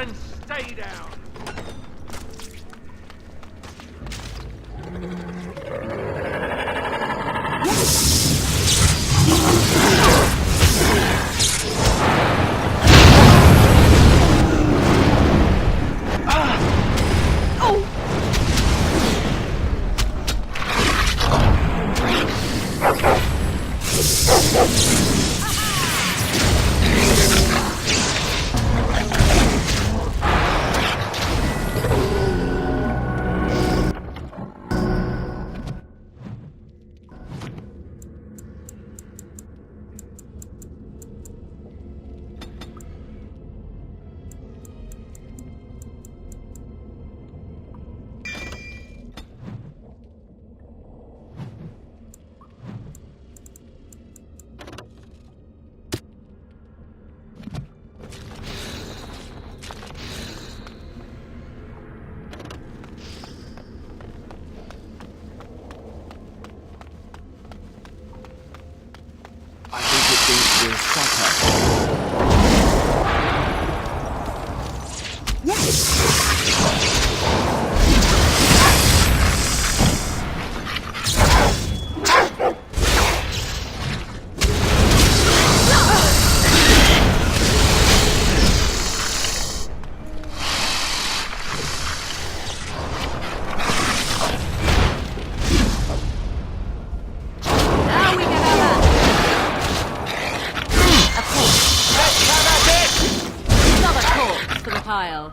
And stay down. I think it beats the sucker. Now we can have a corpse. Another corpse for the pile.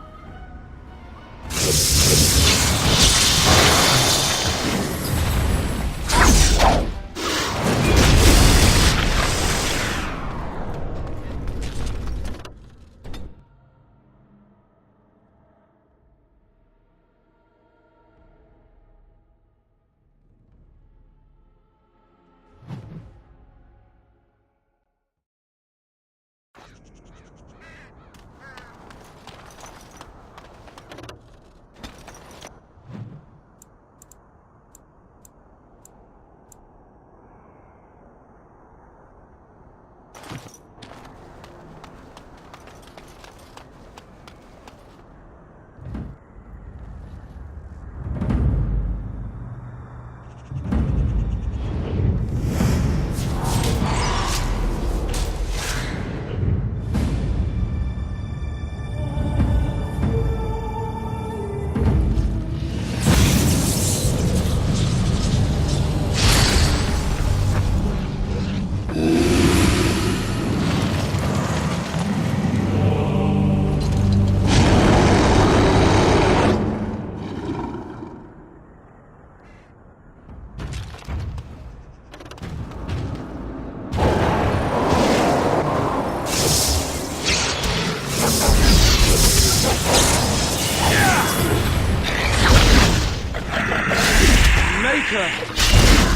Maker!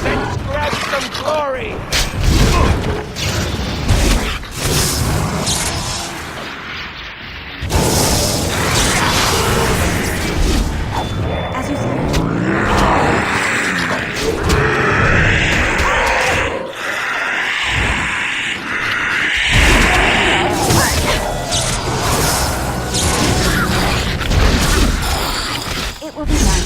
Let's grab some glory! As you say. It will be done.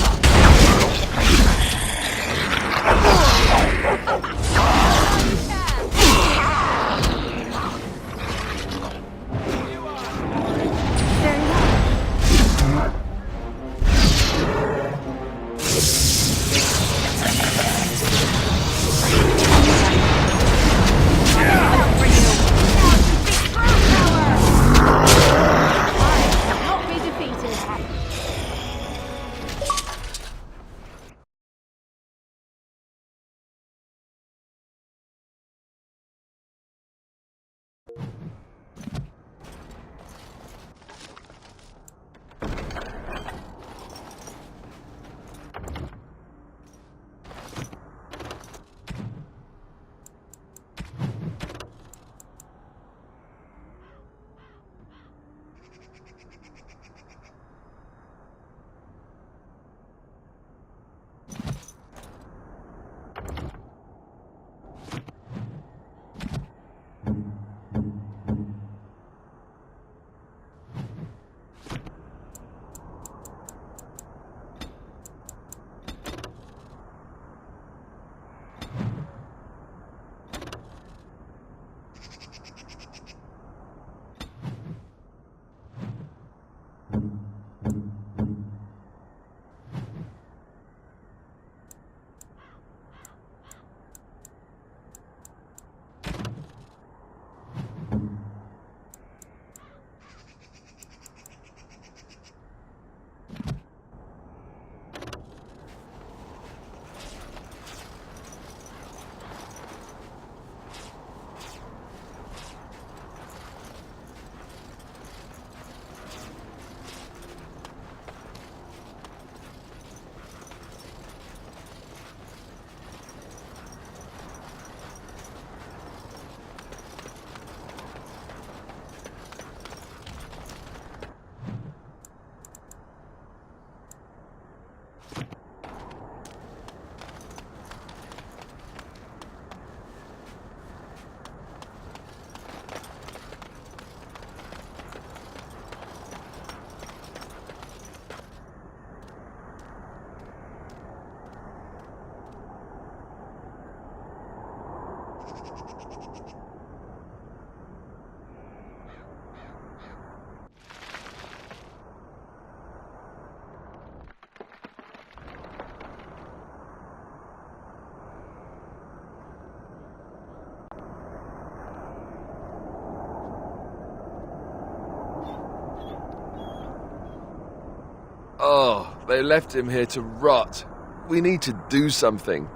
Oh, they left him here to rot. We need to do something.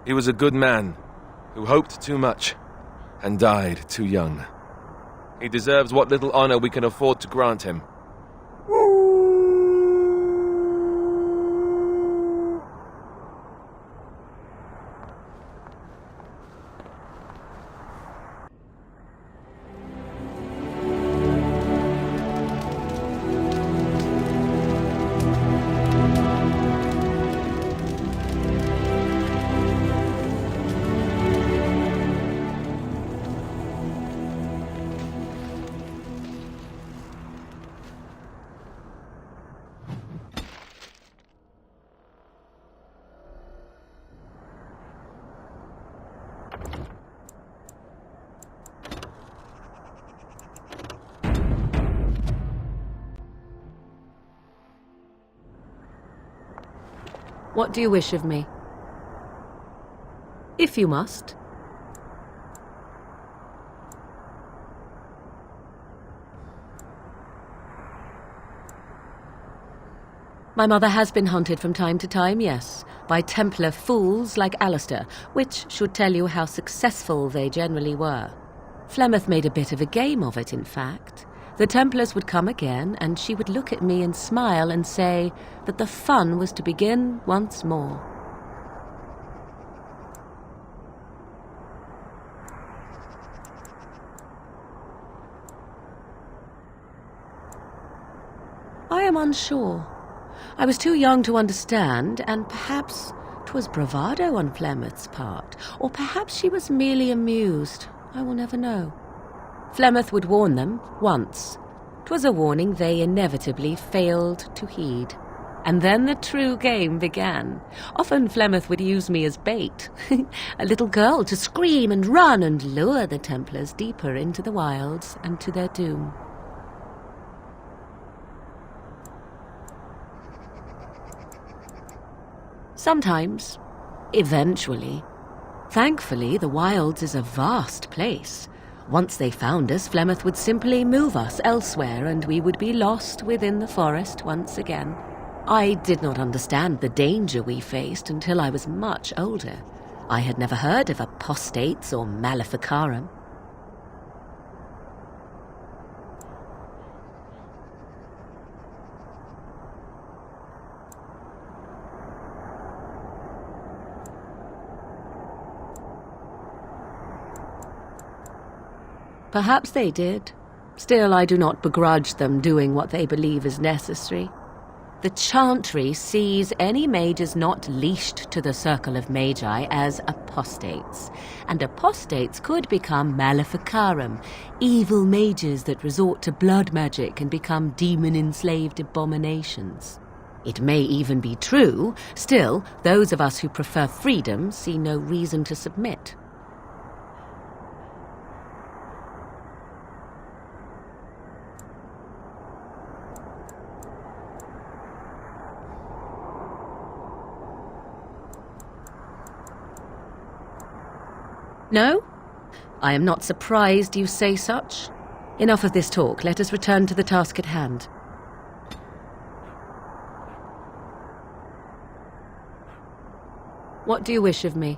He was a good man who hoped too much and died too young. He deserves what little honor we can afford to grant him. What do you wish of me? If you must. My mother has been hunted from time to time, yes, by Templar fools like Alistair, which should tell you how successful they generally were. Flemeth made a bit of a game of it, in fact. The Templars would come again, and she would look at me and smile and say that the fun was to begin once more. I am unsure. I was too young to understand, and perhaps 'twas bravado on Flemeth's part, or perhaps she was merely amused. I will never know. Flemeth would warn them, once. 'Twas a warning they inevitably failed to heed. And then the true game began. Often Flemeth would use me as bait, a little girl to scream and run and lure the Templars deeper into the wilds and to their doom. Sometimes, eventually. Thankfully, the wilds is a vast place. Once they found us, Flemeth would simply move us elsewhere, and we would be lost within the forest once again. I did not understand the danger we faced until I was much older. I had never heard of apostates or maleficarum. Perhaps they did. Still, I do not begrudge them doing what they believe is necessary. The Chantry sees any mages not leashed to the Circle of Magi as apostates, and apostates could become maleficarum, evil mages that resort to blood magic and become demon-enslaved abominations. It may even be true. Still, those of us who prefer freedom see no reason to submit. No? I am not surprised you say such. Enough of this talk. Let us return to the task at hand. What do you wish of me?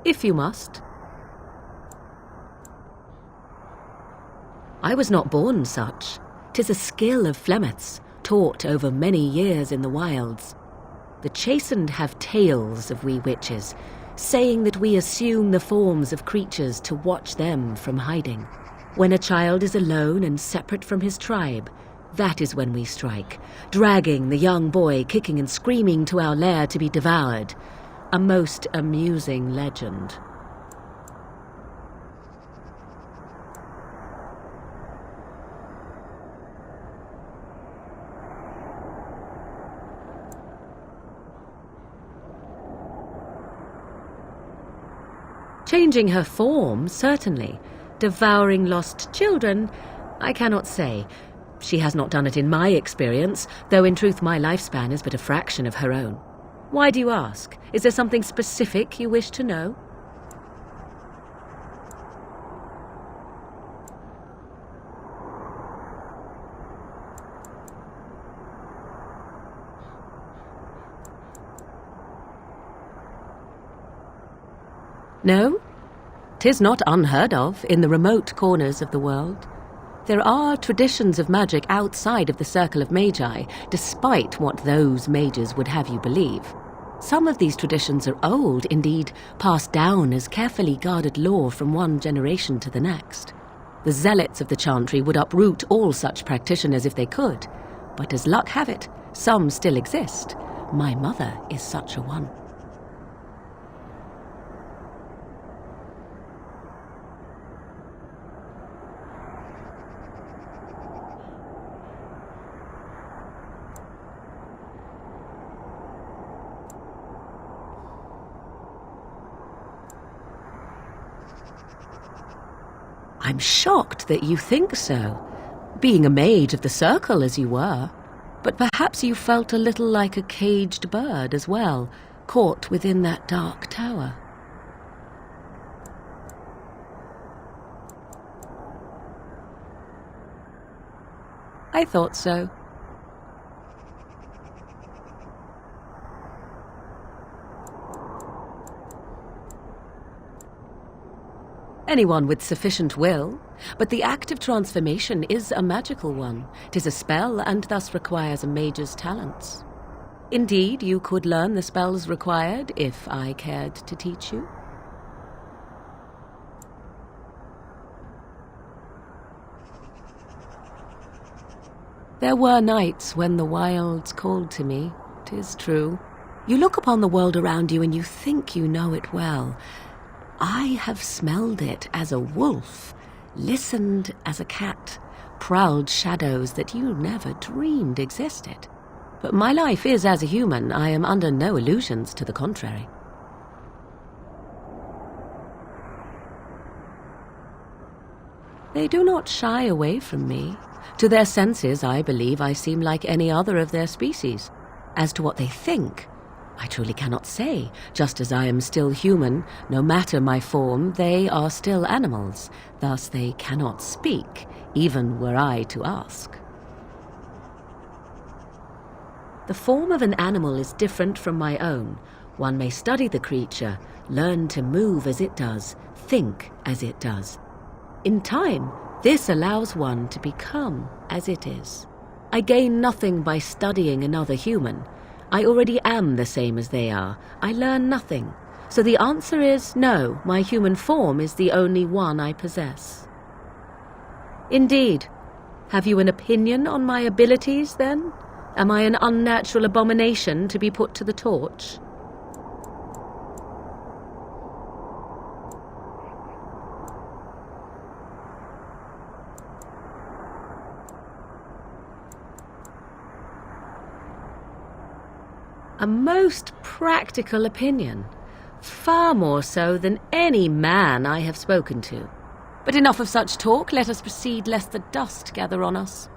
If you must. I was not born such. 'Tis a skill of Flemeth's, taught over many years in the wilds. The chastened have tales of we witches, saying that we assume the forms of creatures to watch them from hiding. When a child is alone and separate from his tribe, that is when we strike, dragging the young boy kicking and screaming to our lair to be devoured. A most amusing legend. Changing her form, certainly. Devouring lost children, I cannot say. She has not done it in my experience, though in truth my lifespan is but a fraction of her own. Why do you ask? Is there something specific you wish to know? No? 'Tis not unheard of in the remote corners of the world. There are traditions of magic outside of the circle of magi, despite what those mages would have you believe. Some of these traditions are old, indeed, passed down as carefully guarded lore from one generation to the next. The zealots of the chantry would uproot all such practitioners if they could, but as luck have it, some still exist. My mother is such a one. I'm shocked that you think so, being a mage of the circle as you were. But perhaps you felt a little like a caged bird as well, caught within that dark tower. I thought so. Anyone with sufficient will, but the act of transformation is a magical one. 'Tis a spell and thus requires a mage's talents. Indeed, you could learn the spells required if I cared to teach you. There were nights when the wilds called to me, 'tis true. You look upon the world around you and you think you know it well. I have smelled it as a wolf, listened as a cat, prowled shadows that you never dreamed existed. But my life is as a human. I am under no illusions to the contrary. They do not shy away from me. To their senses, I believe I seem like any other of their species. As to what they think, I truly cannot say. Just as I am still human, no matter my form, they are still animals. Thus they cannot speak, even were I to ask. The form of an animal is different from my own. One may study the creature, learn to move as it does, think as it does. In time, this allows one to become as it is. I gain nothing by studying another human. I already am the same as they are. I learn nothing. So the answer is no, my human form is the only one I possess. Indeed. Have you an opinion on my abilities, then? Am I an unnatural abomination to be put to the torch? A most practical opinion, far more so than any man I have spoken to. But enough of such talk, let us proceed lest the dust gather on us.